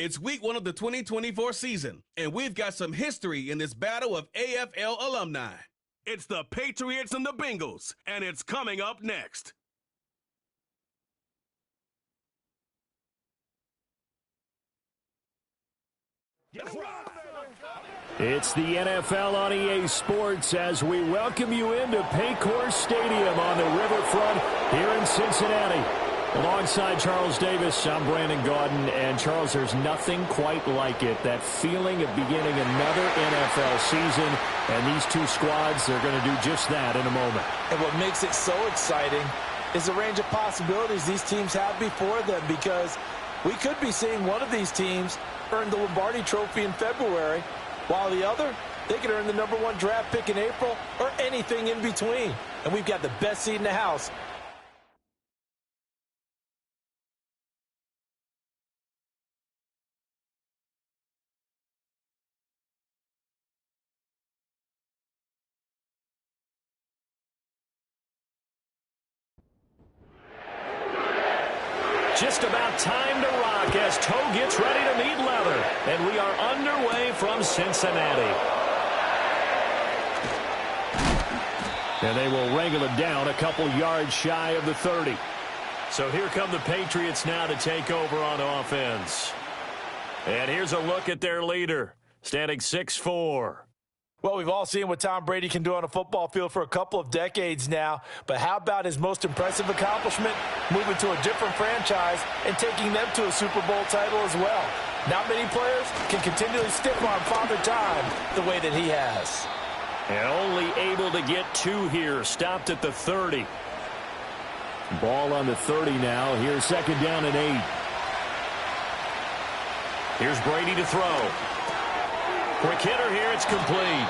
It's week 1 of the 2024 season, and we've got some history in this battle of AFL alumni. It's the Patriots and the Bengals, and it's coming up next. It's the NFL on EA Sports as we welcome you into Paycor Stadium on the riverfront here in Cincinnati. Alongside Charles Davis, I'm Brandon Gaudin, and Charles, there's nothing quite like it. That feeling of beginning another NFL season, and these two squads, they're going to do just that in a moment. And what makes it so exciting is the range of possibilities these teams have before them, because we could be seeing one of these teams earn the Lombardi Trophy in February, while the other, they could earn the #1 draft pick in April or anything in between. And we've got the best seat in the house. Just about time to rock as toe gets ready to meet leather. And we are underway from Cincinnati. And they will wrangle it down a couple yards shy of the 30. So here come the Patriots now to take over on offense. And here's a look at their leader, standing 6'4". Well, we've all seen what Tom Brady can do on a football field for a couple of decades now. But how about his most impressive accomplishment? Moving to a different franchise and taking them to a Super Bowl title as well. Not many players can continually stiff-arm Father Time the way that he has. And only able to get 2 here. Stopped at the 30. Ball on the 30 now. Here's second down and 8. Here's Brady to throw. Quick hitter here, it's complete.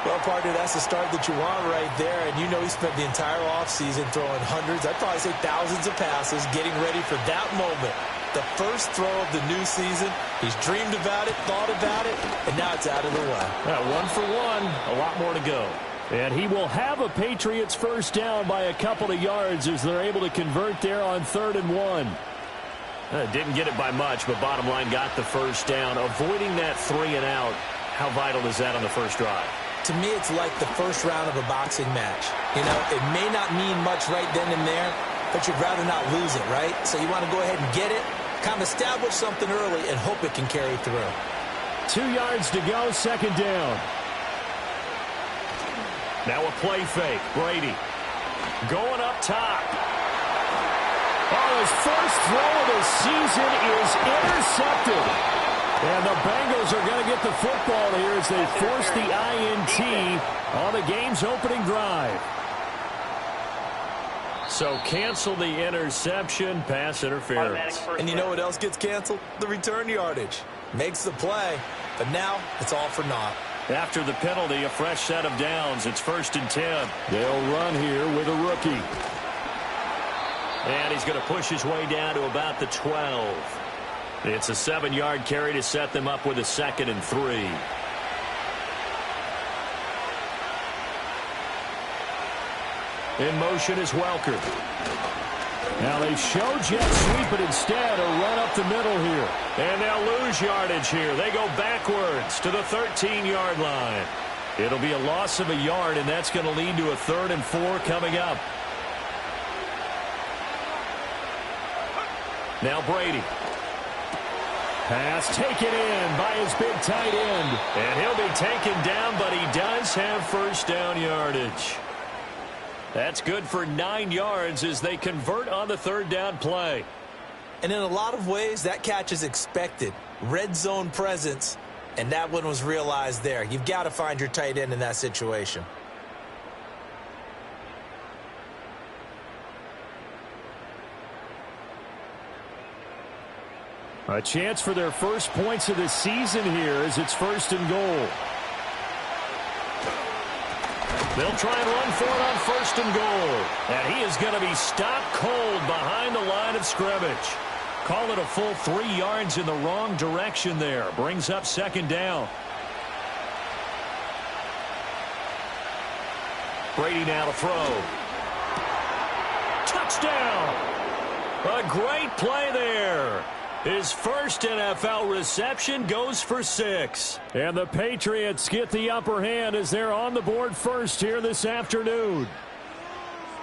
Well, partner, that's the start that you want right there. And you know he spent the entire offseason throwing hundreds, I'd probably say thousands of passes, getting ready for that moment. The first throw of the new season. He's dreamed about it, thought about it, and now it's out of the way. 1 for 1, a lot more to go. And he will have a Patriots first down by a couple of yards as they're able to convert there on 3rd and 1. Didn't get it by much, but bottom line got the first down. Avoiding that 3 and out, how vital is that on the first drive? To me, it's like the first round of a boxing match. You know, it may not mean much right then and there, but you'd rather not lose it, right? So you want to go ahead and get it, kind of establish something early, and hope it can carry through. 2 yards to go, second down. Now a play fake. Brady going up top. Oh, his first throw of the season is intercepted. And the Bengals are going to get the football here as they force the INT on the game's opening drive. So cancel the interception, pass interference. And you know what else gets canceled? The return yardage. Makes the play, but now it's all for naught. After the penalty, a fresh set of downs. It's 1st and 10. They'll run here with a rookie. And he's going to push his way down to about the 12. It's a 7-yard carry to set them up with a 2nd and 3. In motion is Welker. Now they show jet sweep, but instead a run up the middle here. And they'll lose yardage here. They go backwards to the 13-yard line. It'll be a loss of a yard, and that's going to lead to a 3rd and 4 coming up. Now Brady. Pass taken in by his big tight end. And he'll be taken down, but he does have first down yardage. That's good for 9 yards as they convert on the 3rd down play. And in a lot of ways, that catch is expected. Red zone presence, and that one was realized there. You've got to find your tight end in that situation. A chance for their first points of the season here as it's 1st and goal. They'll try and run for it on 1st and goal. And he is going to be stopped cold behind the line of scrimmage. Call it a full 3 yards in the wrong direction there. Brings up 2nd down. Brady now to throw. Touchdown! A great play there. His first NFL reception goes for 6. And the Patriots get the upper hand as they're on the board first here this afternoon.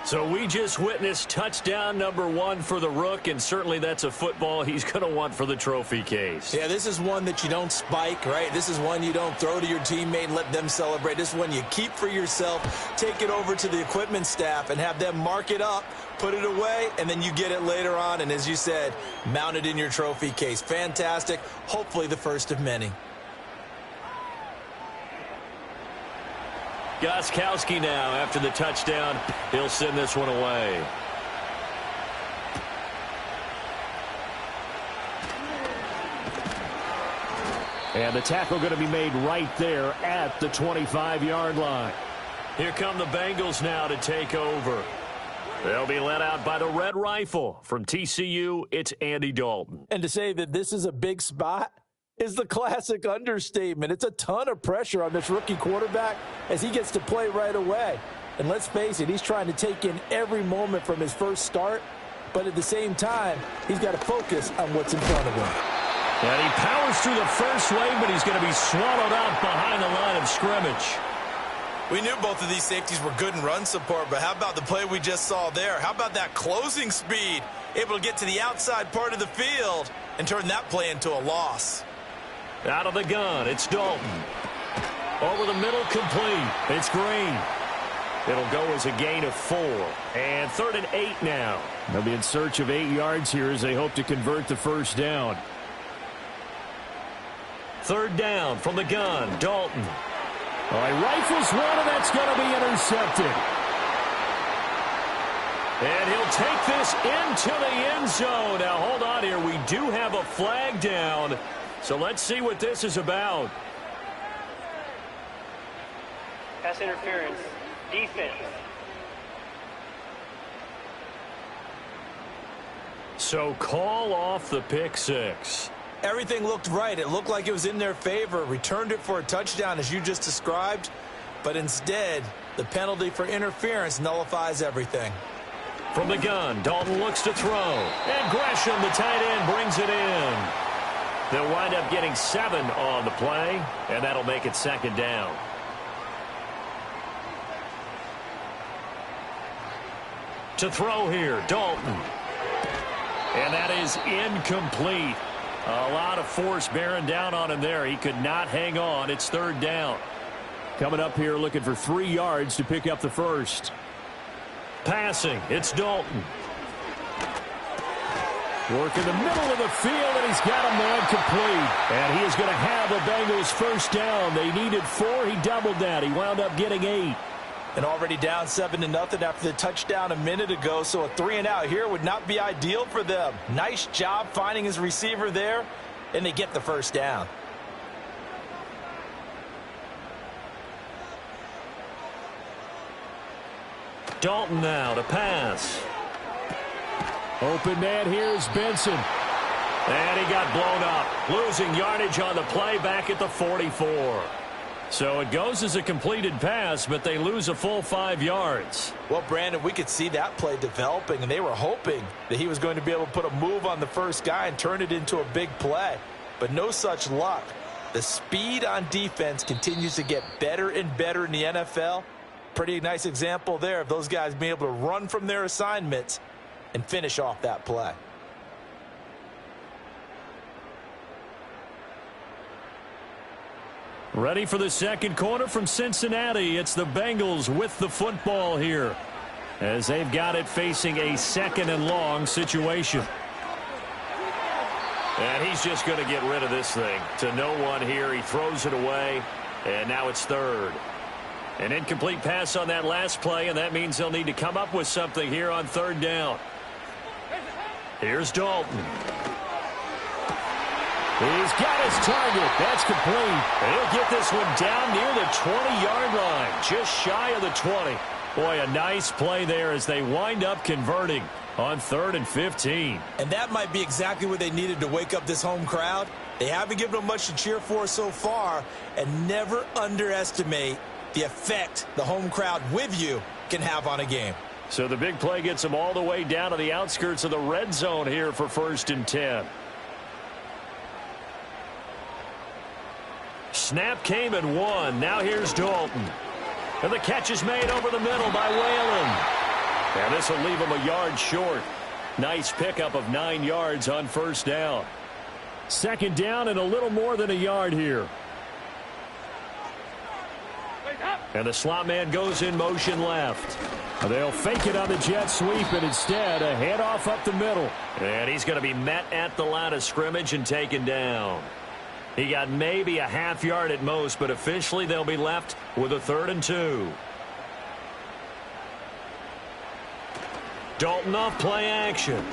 So we just witnessed touchdown number 1 for the Rook, and certainly that's a football he's going to want for the trophy case. Yeah, this is one that you don't spike, right? This is one you don't throw to your teammate and let them celebrate. This is one you keep for yourself, take it over to the equipment staff, and have them mark it up, put it away, and then you get it later on, and as you said, mount it in your trophy case. Fantastic. Hopefully the first of many. Gostkowski now, after the touchdown, he'll send this one away. And the tackle going to be made right there at the 25-yard line. Here come the Bengals now to take over. They'll be led out by the Red Rifle. From TCU, it's Andy Dalton. And to say that this is a big spot is the classic understatement. It's a ton of pressure on this rookie quarterback as he gets to play right away. And let's face it, he's trying to take in every moment from his first start, but at the same time, he's got to focus on what's in front of him. And he powers through the first lane, but he's going to be swallowed up behind the line of scrimmage. We knew both of these safeties were good in run support, but how about the play we just saw there? How about that closing speed? Able to get to the outside part of the field and turn that play into a loss. Out of the gun, it's Dalton. Over the middle, complete. It's Green. It'll go as a gain of 4. And 3rd and 8 now. They'll be in search of 8 yards here as they hope to convert the first down. 3rd down from the gun, Dalton. All right, rifles one, and that's going to be intercepted. And he'll take this into the end zone. Now, hold on here. We do have a flag down. So let's see what this is about. Pass interference. Defense. So call off the pick 6. Everything looked right. It looked like it was in their favor. Returned it for a touchdown, as you just described. But instead, the penalty for interference nullifies everything. From the gun, Dalton looks to throw. And Gresham, the tight end, brings it in. They'll wind up getting 7 on the play, and that'll make it 2nd down. To throw here, Dalton. And that is incomplete. A lot of force bearing down on him there. He could not hang on. It's 3rd down. Coming up here looking for 3 yards to pick up the first. Passing, it's Dalton. Work in the middle of the field, and he's got a man complete. And he is going to have the Bengals first down. They needed 4. He doubled that. He wound up getting 8. And already down 7-0 after the touchdown a minute ago, so a 3-and-out here would not be ideal for them. Nice job finding his receiver there, and they get the first down. Dalton now to pass. Open man here is Benson. And he got blown up. Losing yardage on the play back at the 44. So it goes as a completed pass, but they lose a full 5 yards. Well, Brandon, we could see that play developing, and they were hoping that he was going to be able to put a move on the first guy and turn it into a big play. But no such luck. The speed on defense continues to get better and better in the NFL. Pretty nice example there of those guys being able to run from their assignments and finish off that play. Ready for the second quarter from Cincinnati. It's the Bengals with the football here as they've got it facing a 2nd and long situation. And he's just going to get rid of this thing to no one here. He throws it away, and now it's 3rd. An incomplete pass on that last play, and that means they'll need to come up with something here on 3rd down. Here's Dalton. He's got his target. That's complete. He'll get this one down near the 20-yard line, just shy of the 20. Boy, a nice play there as they wind up converting on 3rd and 15. And that might be exactly what they needed to wake up this home crowd. They haven't given them much to cheer for so far, and never underestimate the effect the home crowd with you can have on a game. So the big play gets them all the way down to the outskirts of the red zone here for 1st and 10. snap came and won. Now here's Dalton. And the catch is made over the middle by Whalen. And this will leave him a yard short. Nice pickup of 9 yards on first down. Second down and a little more than a yard here. And the slot man goes in motion left. They'll fake it on the jet sweep, and instead a handoff up the middle. And he's going to be met at the line of scrimmage and taken down. He got maybe a half yard at most, but officially they'll be left with a 3rd and 2. Dalton off play action.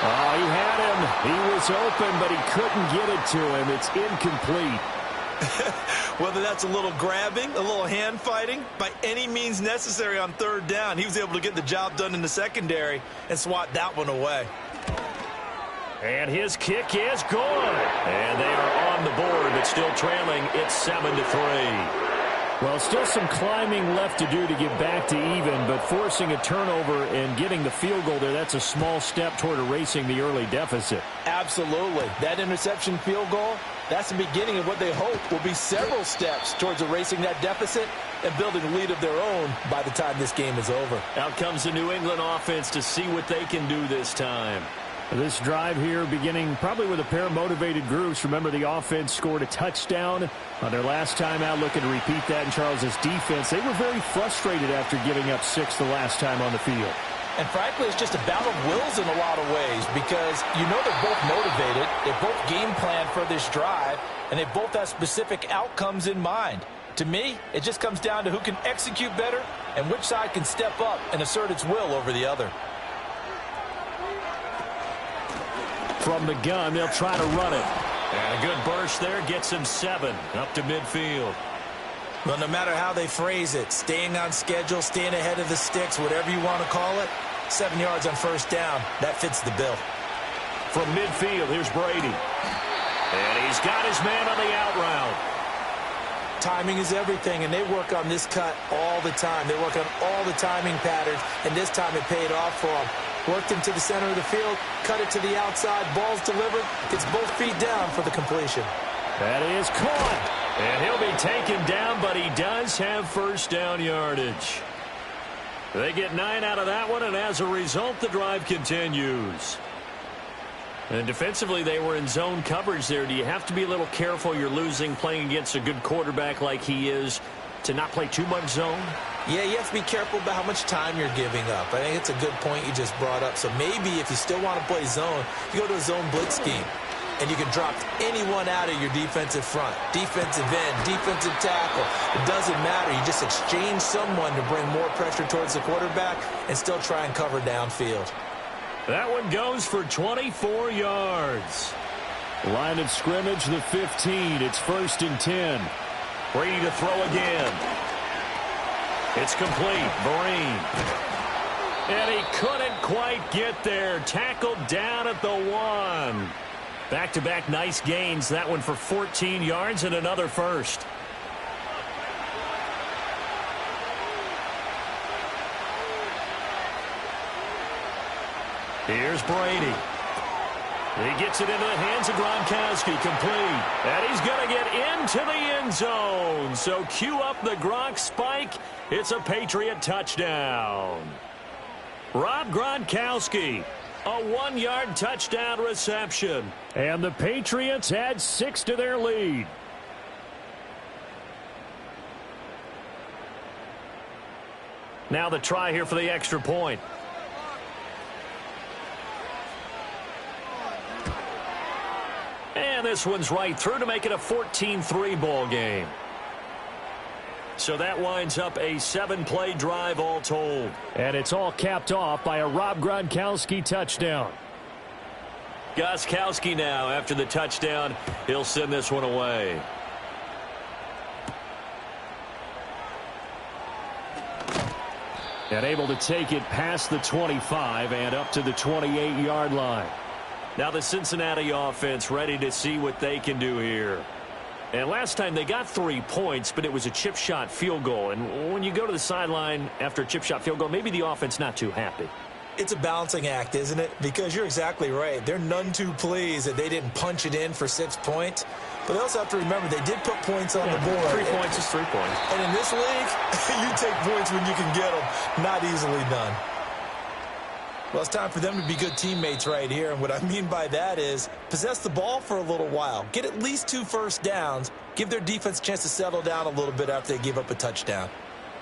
Oh, he had him. He was open, but he couldn't get it to him. It's incomplete. Whether that's a little grabbing, a little hand fighting, by any means necessary on 3rd down, he was able to get the job done in the secondary and swat that one away. And his kick is good. And they are on the board, but still trailing. It's 7-3. Well, still some climbing left to do to get back to even, but forcing a turnover and getting the field goal there, that's a small step toward erasing the early deficit. Absolutely. That interception field goal, that's the beginning of what they hope will be several steps towards erasing that deficit and building a lead of their own by the time this game is over. Out comes the New England offense to see what they can do this time. This drive here beginning probably with a pair of motivated groups. Remember, the offense scored a touchdown on their last time out, looking to repeat that in Charles's defense. They were very frustrated after giving up 6 the last time on the field. And frankly, it's just a battle of wills in a lot of ways because you know they're both motivated. They both game plan for this drive, and they both have specific outcomes in mind. To me, it just comes down to who can execute better and which side can step up and assert its will over the other. From the gun, they'll try to run it. And a good burst there gets him 7 up to midfield. Well, no matter how they phrase it, staying on schedule, staying ahead of the sticks, whatever you want to call it, 7 yards on first down, that fits the bill. From midfield, here's Brady. And he's got his man on the out route. Timing is everything, and they work on this cut all the time. They work on all the timing patterns, and this time it paid off for them. Worked into the center of the field, cut it to the outside, ball's delivered, gets both feet down for the completion. That is caught. And he'll be taken down, but he does have first down yardage. They get 9 out of that one, and as a result, the drive continues. And defensively, they were in zone coverage there. Do you have to be a little careful? You're losing playing against a good quarterback like he is to not play too much zone? Yeah, you have to be careful about how much time you're giving up. I think it's a good point you just brought up. So maybe if you still want to play zone, you go to a zone blitz scheme. And you can drop anyone out of your defensive front. Defensive end, defensive tackle. It doesn't matter. You just exchange someone to bring more pressure towards the quarterback and still try and cover downfield. That one goes for 24 yards. Line of scrimmage, the 15. It's 1st and 10. Brady to throw again. It's complete. Vereen. And he couldn't quite get there. Tackled down at the 1. Back-to-back nice gains. That one for 14 yards and another first. Here's Brady. He gets it into the hands of Gronkowski, complete. And he's going to get into the end zone. So cue up the Gronk spike. It's a Patriot touchdown. Rob Gronkowski, a 1-yard touchdown reception. And the Patriots add 6 to their lead. Now the try here for the extra point. And this one's right through to make it a 14-3 ball game. So that winds up a 7-play drive all told. And it's all capped off by a Rob Gronkowski touchdown. Gostkowski now, after the touchdown, he'll send this one away. And able to take it past the 25 and up to the 28-yard line. Now the Cincinnati offense ready to see what they can do here. And last time they got 3 points, but it was a chip shot field goal. And when you go to the sideline after a chip shot field goal, maybe the offense not too happy. It's a balancing act, isn't it? Because you're exactly right. They're none too pleased that they didn't punch it in for 6 points. But they also have to remember they did put points on the board. 3 points is 3 points. And in this league, you take points when you can get them. Not easily done. Well, it's time for them to be good teammates right here. And what I mean by that is possess the ball for a little while. Get at least 2 first downs. Give their defense a chance to settle down a little bit after they give up a touchdown.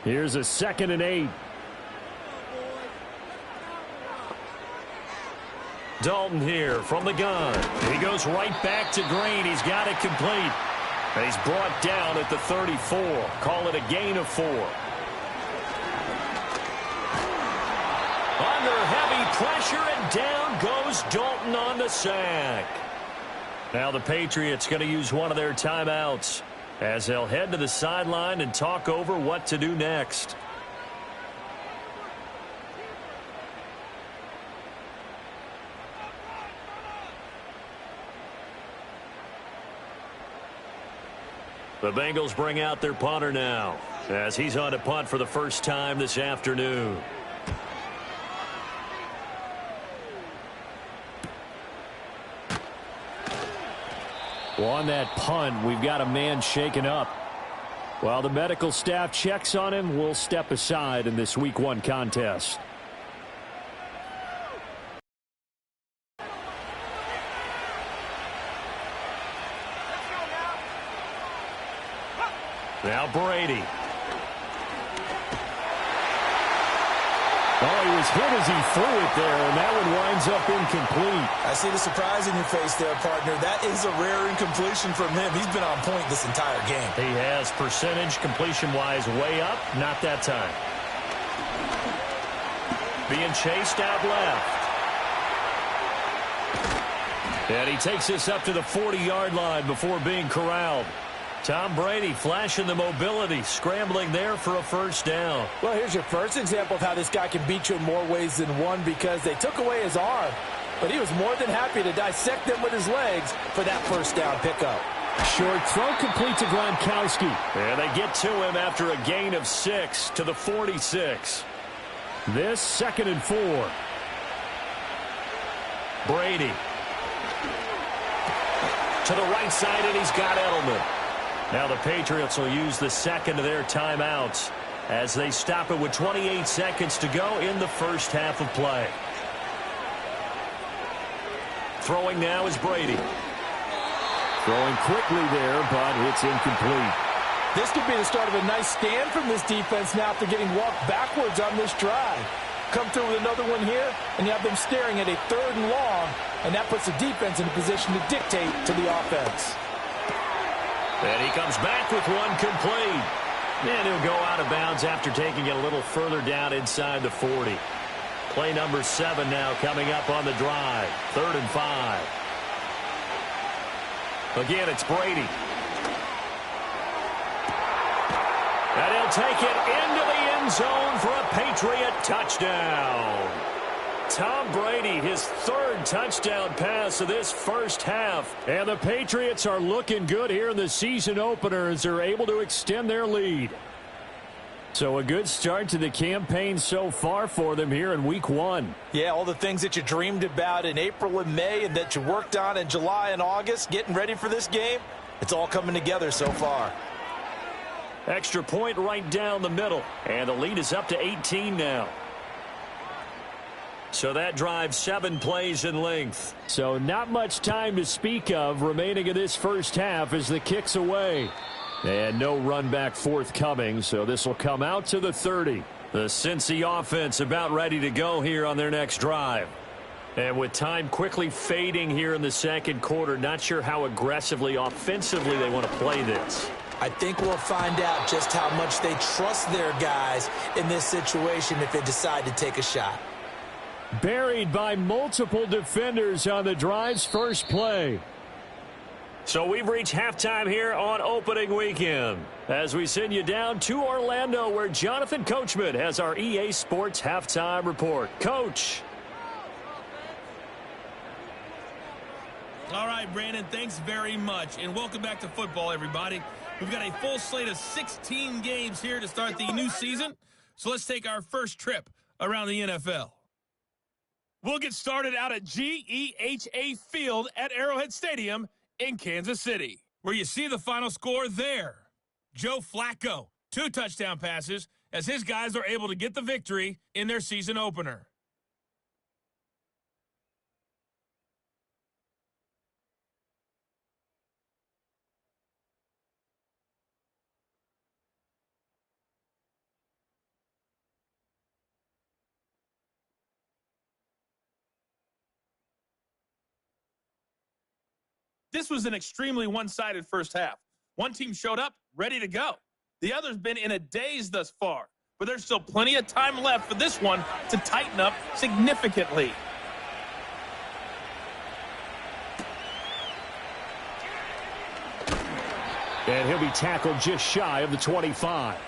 Here's a 2nd and 8. Dalton here from the gun. He goes right back to Green. He's got it complete. And he's brought down at the 34. Call it a gain of 4. Under heavy pressure, and down goes Dalton on the sack. Now the Patriots going to use one of their timeouts as they'll head to the sideline and talk over what to do next. The Bengals bring out their punter now as he's on to punt for the first time this afternoon. Well, on that punt, we've got a man shaken up. While the medical staff checks on him, we'll step aside in this Week 1 contest. Now Brady. Oh, he was hit as he threw it there, and that one winds up incomplete. I see the surprise in your face there, partner. That is a rare incompletion from him. He's been on point this entire game. He has percentage completion-wise way up. Not that time. Being chased out left. And he takes this up to the 40-yard line before being corralled. Tom Brady flashing the mobility, scrambling there for a first down. Well, here's your first example of how this guy can beat you in more ways than one, because they took away his arm, but he was more than happy to dissect them with his legs for that first down pickup. Short throw complete to Gronkowski. And they get to him after a gain of 6 to the 46. This 2nd and 4. Brady. To the right side, and he's got Edelman. Now the Patriots will use the 2nd of their timeouts as they stop it with 28 seconds to go in the first half of play. Throwing now is Brady. Throwing quickly there, but it's incomplete. This could be the start of a nice stand from this defense now after getting walked backwards on this drive. Come through with another one here, and you have them staring at a 3rd and long, and that puts the defense in a position to dictate to the offense. And he comes back with one complete. And he'll go out of bounds after taking it a little further down inside the 40. Play number 7 now coming up on the drive. 3rd and 5. Again, it's Brady. And he'll take it into the end zone for a Patriot touchdown. Tom Brady, his 3rd touchdown pass of this first half. And the Patriots are looking good here in the season opener as they're able to extend their lead. So a good start to the campaign so far for them here in Week 1. Yeah, all the things that you dreamed about in April and May and that you worked on in July and August, getting ready for this game, it's all coming together so far. Extra point right down the middle. And the lead is up to 18 now. So that drive 7 plays in length. So not much time to speak of remaining in this first half as the kick's away. And no run back forthcoming, so this will come out to the 30. The Cincy offense about ready to go here on their next drive. And with time quickly fading here in the 2nd quarter, not sure how aggressively, offensively they want to play this. I think we'll find out just how much they trust their guys in this situation if they decide to take a shot. Buried by multiple defenders on the drive's first play. So we've reached halftime here on opening weekend as we send you down to Orlando where Jonathan Coachman has our EA Sports halftime report. Coach. All right, Brandon, thanks very much, and welcome back to football, everybody. We've got a full slate of 16 games here to start the new season, so let's take our first trip around the NFL. We'll get started out at GEHA Field at Arrowhead Stadium in Kansas City, where you see the final score there. Joe Flacco, 2 touchdown passes as his guys are able to get the victory in their season opener. This was an extremely one-sided first half. One team showed up, ready to go. The other's been in a daze thus far, but there's still plenty of time left for this one to tighten up significantly. And he'll be tackled just shy of the 25.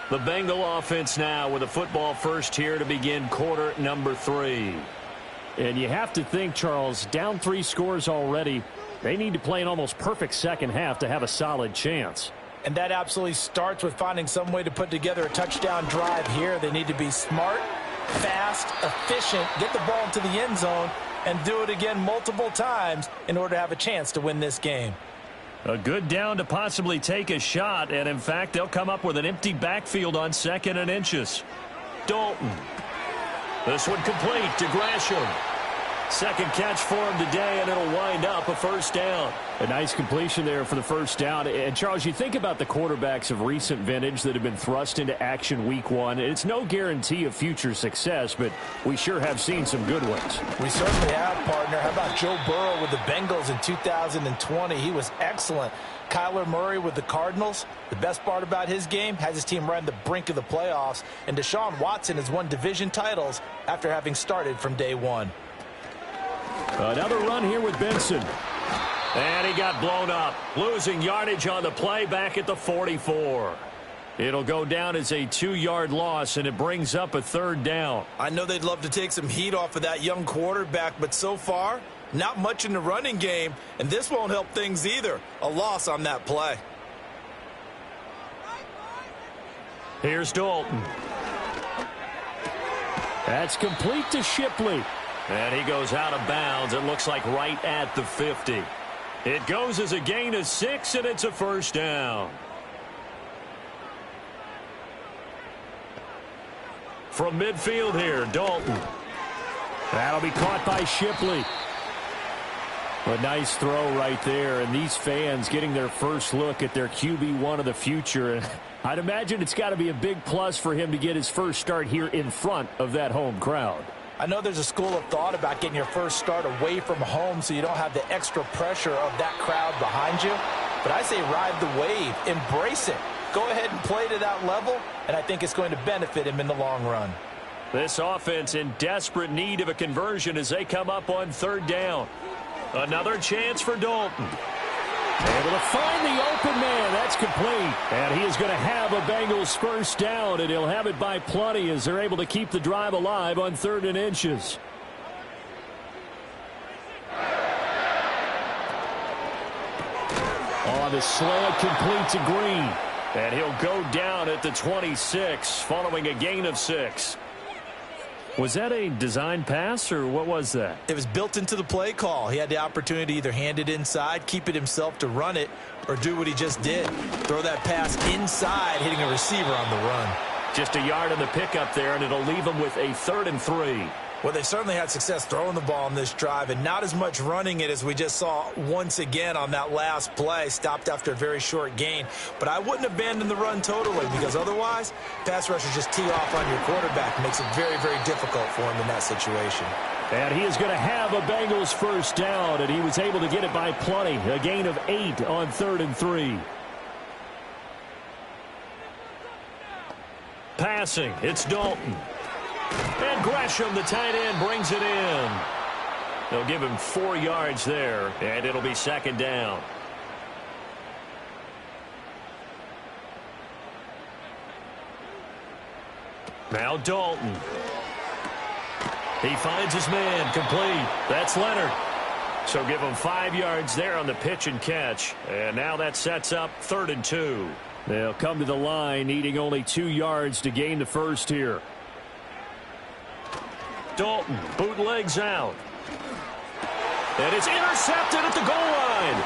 The Bengal offense now with a football first here to begin quarter number 3. And you have to think, Charles, down 3 scores already. They need to play an almost perfect second half to have a solid chance. And that absolutely starts with finding some way to put together a touchdown drive here. They need to be smart, fast, efficient, get the ball into the end zone, and do it again multiple times in order to have a chance to win this game. A good down to possibly take a shot, and in fact, they'll come up with an empty backfield on 2nd and inches. Dalton. This one complete to Gresham. Second catch for him today, and it'll wind up a first down. A nice completion there for the first down. And, Charles, you think about the quarterbacks of recent vintage that have been thrust into action week 1. It's no guarantee of future success, but we sure have seen some good ones. We certainly have, partner. How about Joe Burrow with the Bengals in 2020? He was excellent. Kyler Murray with the Cardinals. The best part about his game, has his team right on the brink of the playoffs. And Deshaun Watson has won division titles after having started from day 1. Another run here with Benson. And he got blown up. Losing yardage on the play back at the 44. It'll go down as a 2-yard loss, and it brings up a 3rd down. I know they'd love to take some heat off of that young quarterback, but so far, not much in the running game, and this won't help things either. A loss on that play. Here's Dalton. That's complete to Shipley. And he goes out of bounds. It looks like right at the 50. It goes as a gain of 6, and it's a first down. From midfield here, Dalton. That'll be caught by Shipley. A nice throw right there, and these fans getting their first look at their QB1 of the future. I'd imagine it's got to be a big plus for him to get his first start here in front of that home crowd. I know there's a school of thought about getting your first start away from home so you don't have the extra pressure of that crowd behind you. But I say ride the wave. Embrace it. Go ahead and play to that level, and I think it's going to benefit him in the long run. This offense in desperate need of a conversion as they come up on 3rd down. Another chance for Dalton. Able to find the open man. That's complete. And he is going to have a Bengals first down, and he'll have it by plenty as they're able to keep the drive alive on 3rd and inches. On the slant, complete to Green. And he'll go down at the 26 following a gain of 6. Was that a design pass, or what was that? It was built into the play call. He had the opportunity to either hand it inside, keep it himself to run it, or do what he just did. Throw that pass inside, hitting a receiver on the run. Just a yard in the pickup there, and it'll leave him with a 3rd and 3. Well, they certainly had success throwing the ball on this drive, and not as much running it as we just saw once again on that last play. Stopped after a very short gain. But I wouldn't abandon the run totally, because otherwise, pass rushers just tee off on your quarterback. Makes it very, very difficult for him in that situation. And he is going to have a Bengals first down, and he was able to get it by plenty. A gain of 8 on 3rd and 3. Passing, it's Dalton. And Gresham, the tight end, brings it in. They'll give him 4 yards there, and it'll be 2nd down. Now Dalton. He finds his man, complete. That's Leonard. So give him 5 yards there on the pitch and catch. And now that sets up 3rd and 2. They'll come to the line, needing only 2 yards to gain the first here. Dalton bootlegs out. And it's intercepted at the goal line.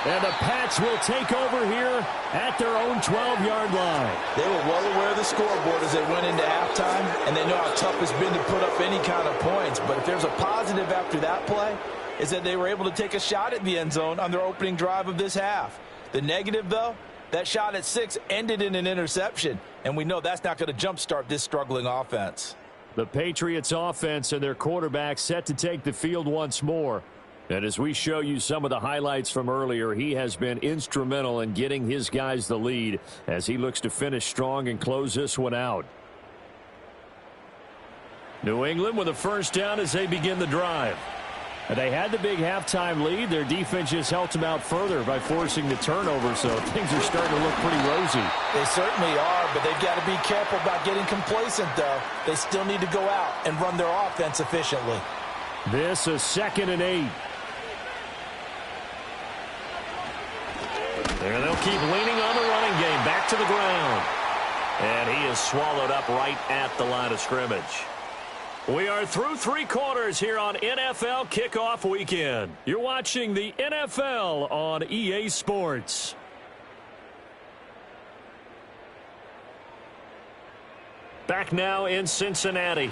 And the Pats will take over here at their own 12-yard line. They were well aware of the scoreboard as they went into halftime, and they know how tough it's been to put up any kind of points. But if there's a positive after that play, is that they were able to take a shot at the end zone on their opening drive of this half. The negative, though, that shot at 6 ended in an interception, and we know that's not going to jumpstart this struggling offense. The Patriots offense and their quarterback set to take the field once more. And as we show you some of the highlights from earlier, he has been instrumental in getting his guys the lead as he looks to finish strong and close this one out. New England with a first down as they begin the drive. And they had the big halftime lead. Their defense just helped them out further by forcing the turnover, so things are starting to look pretty rosy. They certainly are, but they've got to be careful about getting complacent, though. They still need to go out and run their offense efficiently. This is 2nd and 8. There they'll keep leaning on the running game. Back to the ground. And he is swallowed up right at the line of scrimmage. We are through 3 quarters here on NFL Kickoff Weekend. You're watching the NFL on EA Sports. Back now in Cincinnati.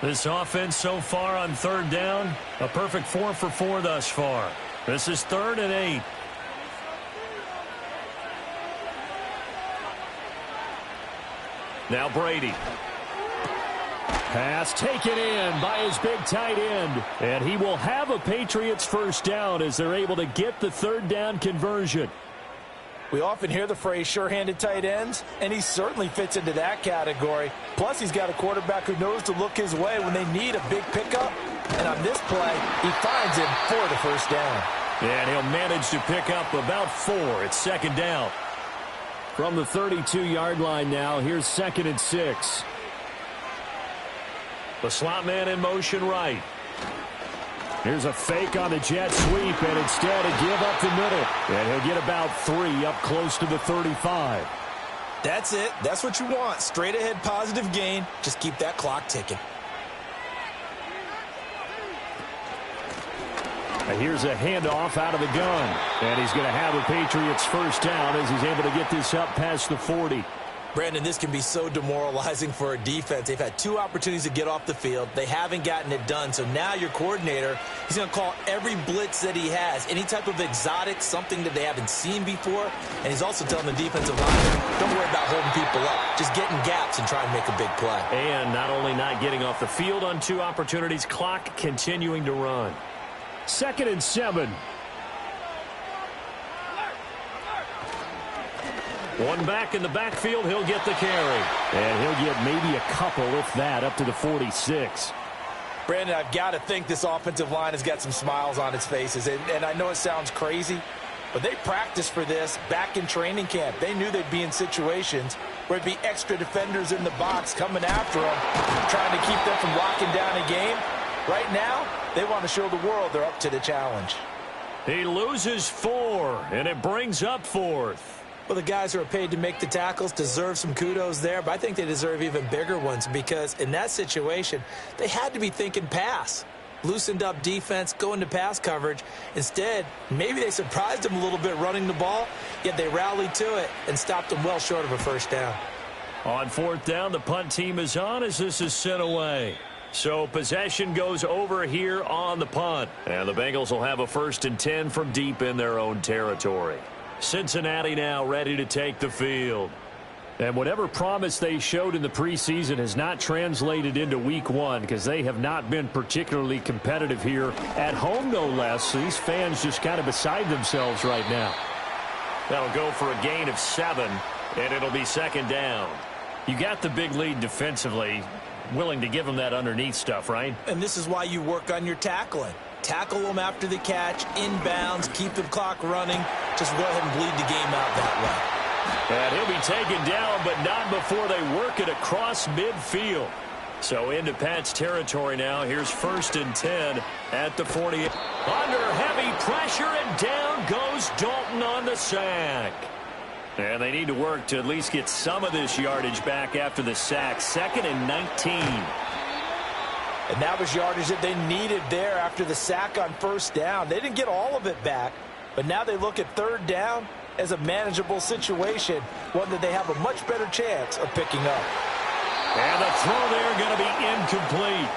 This offense so far on 3rd down, a perfect 4 for 4 thus far. This is 3rd and 8. Now Brady. Pass taken in by his big tight end. And he will have a Patriots first down as they're able to get the 3rd down conversion. We often hear the phrase sure-handed tight ends, and he certainly fits into that category. Plus, he's got a quarterback who knows to look his way when they need a big pickup. And on this play, he finds him for the first down. And he'll manage to pick up about 4. It's 2nd down. From the 32-yard line now, here's 2nd and 6. The slot man in motion right. Here's a fake on the jet sweep, and instead a give up the middle. And he'll get about 3 up close to the 35. That's it. That's what you want. Straight ahead positive gain. Just keep that clock ticking. And here's a handoff out of the gun. And he's going to have a Patriots first down as he's able to get this up past the 40. Brandon, this can be so demoralizing for a defense. They've had 2 opportunities to get off the field. They haven't gotten it done. So now your coordinator, he's going to call every blitz that he has, any type of exotic, something that they haven't seen before. And he's also telling the defensive line, don't worry about holding people up. Just get in gaps and try and make a big play. And not only not getting off the field on 2 opportunities, clock continuing to run. 2nd and 7. One back in the backfield, he'll get the carry. And he'll get maybe a couple, if that, up to the 46. Brandon, I've got to think this offensive line has got some smiles on its faces. And I know it sounds crazy, but they practiced for this back in training camp. They knew they'd be in situations where there'd be extra defenders in the box coming after them, trying to keep them from locking down a game. Right now, they want to show the world they're up to the challenge. He loses 4, and it brings up 4th. Well, the guys who are paid to make the tackles deserve some kudos there, but I think they deserve even bigger ones because in that situation, they had to be thinking pass. Loosened up defense, going to pass coverage. Instead, maybe they surprised them a little bit running the ball, yet they rallied to it and stopped them well short of a first down. On 4th down, the punt team is on as this is sent away. So possession goes over here on the punt. And the Bengals will have a 1st and 10 from deep in their own territory. Cincinnati now ready to take the field. And whatever promise they showed in the preseason has not translated into week 1 because they have not been particularly competitive here at home, no less. So these fans just kind of beside themselves right now. That'll go for a gain of 7, and it'll be 2nd down. You got the big lead defensively, willing to give them that underneath stuff, right? And this is why you work on your tackling. Tackle them after the catch, inbounds, keep the clock running. Just go ahead and bleed the game out that way. And he'll be taken down, but not before they work it across midfield. So into Pat's territory now. Here's 1st and 10 at the 40. Under heavy pressure, and down goes Dalton on the sack. And they need to work to at least get some of this yardage back after the sack. 2nd and 19. And that was yardage that they needed there after the sack on first down. They didn't get all of it back, but now they look at third down as a manageable situation, one that they have a much better chance of picking up. And the throw there going to be incomplete.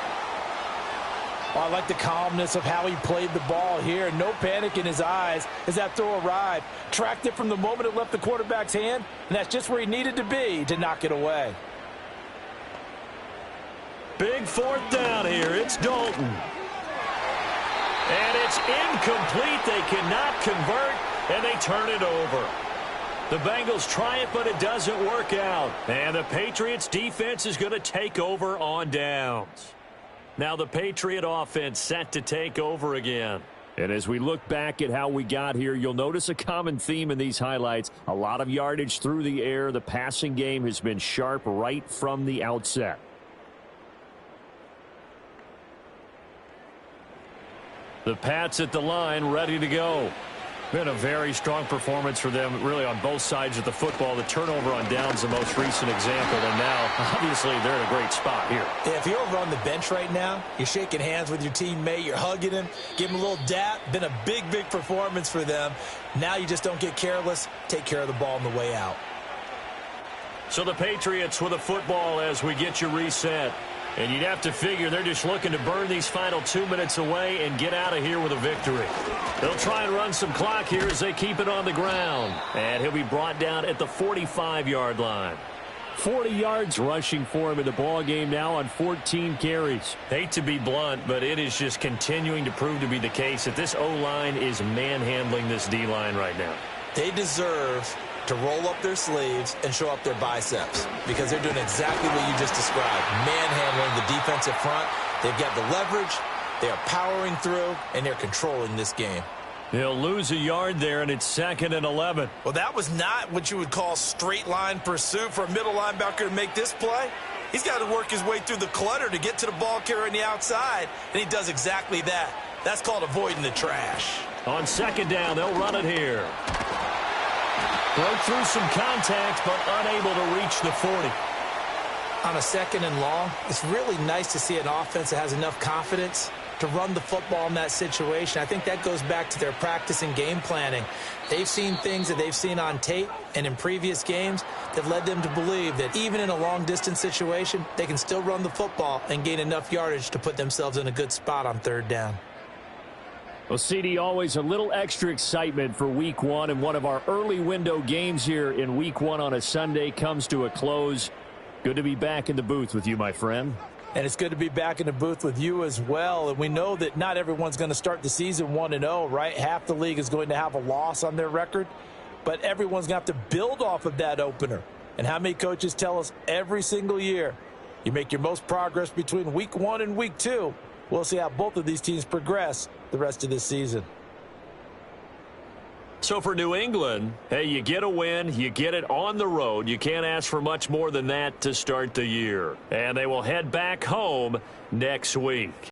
I like the calmness of how he played the ball here. No panic in his eyes as that throw arrived. Tracked it from the moment it left the quarterback's hand, and that's just where he needed to be to knock it away. Big fourth down here. It's Dalton. And it's incomplete. They cannot convert, and they turn it over. The Bengals try it, but it doesn't work out. And the Patriots defense is going to take over on downs. Now the Patriot offense set to take over again. And as we look back at how we got here, you'll notice a common theme in these highlights. A lot of yardage through the air. The passing game has been sharp right from the outset. The Pats at the line, ready to go. Been a very strong performance for them, really, on both sides of the football. The turnover on downs, the most recent example, and now, obviously, they're in a great spot here. Yeah, if you're over on the bench right now, you're shaking hands with your teammate, you're hugging him, give him a little dap. Been a big, big performance for them. Now you just don't get careless. Take care of the ball on the way out. So the Patriots with a football as we get you reset. And you'd have to figure they're just looking to burn these final 2 minutes away and get out of here with a victory. They'll try and run some clock here as they keep it on the ground. And he'll be brought down at the 45-yard line. 40 yards rushing for him in the ball game now on 14 carries. Hate to be blunt, but it is just continuing to prove to be the case that this O-line is manhandling this D-line right now. They deserve to roll up their sleeves and show up their biceps because they're doing exactly what you just described, manhandling the defensive front. They've got the leverage, they are powering through, and they're controlling this game. They'll lose a yard there, and it's 2nd and 11. Well, that was not what you would call straight line pursuit for a middle linebacker to make this play. He's got to work his way through the clutter to get to the ball carrier on the outside, and he does exactly that. That's called avoiding the trash. On 2nd down, they'll run it here. Broke through some contact, but unable to reach the 40. On a 2nd and long, it's really nice to see an offense that has enough confidence to run the football in that situation. I think that goes back to their practice and game planning. They've seen things that they've seen on tape and in previous games that led them to believe that even in a long-distance situation, they can still run the football and gain enough yardage to put themselves in a good spot on 3rd down. Well, CD, always a little extra excitement for Week 1, and one of our early window games here in Week 1 on a Sunday comes to a close. Good to be back in the booth with you, my friend. And it's good to be back in the booth with you as well. And we know that not everyone's going to start the season 1-0, right? Half the league is going to have a loss on their record, but everyone's going to have to build off of that opener. And how many coaches tell us every single year, you make your most progress between Week 1 and Week 2. We'll see how both of these teams progress the rest of this season. So for New England, hey, you get a win, you get it on the road. You can't ask for much more than that to start the year. And they will head back home next week.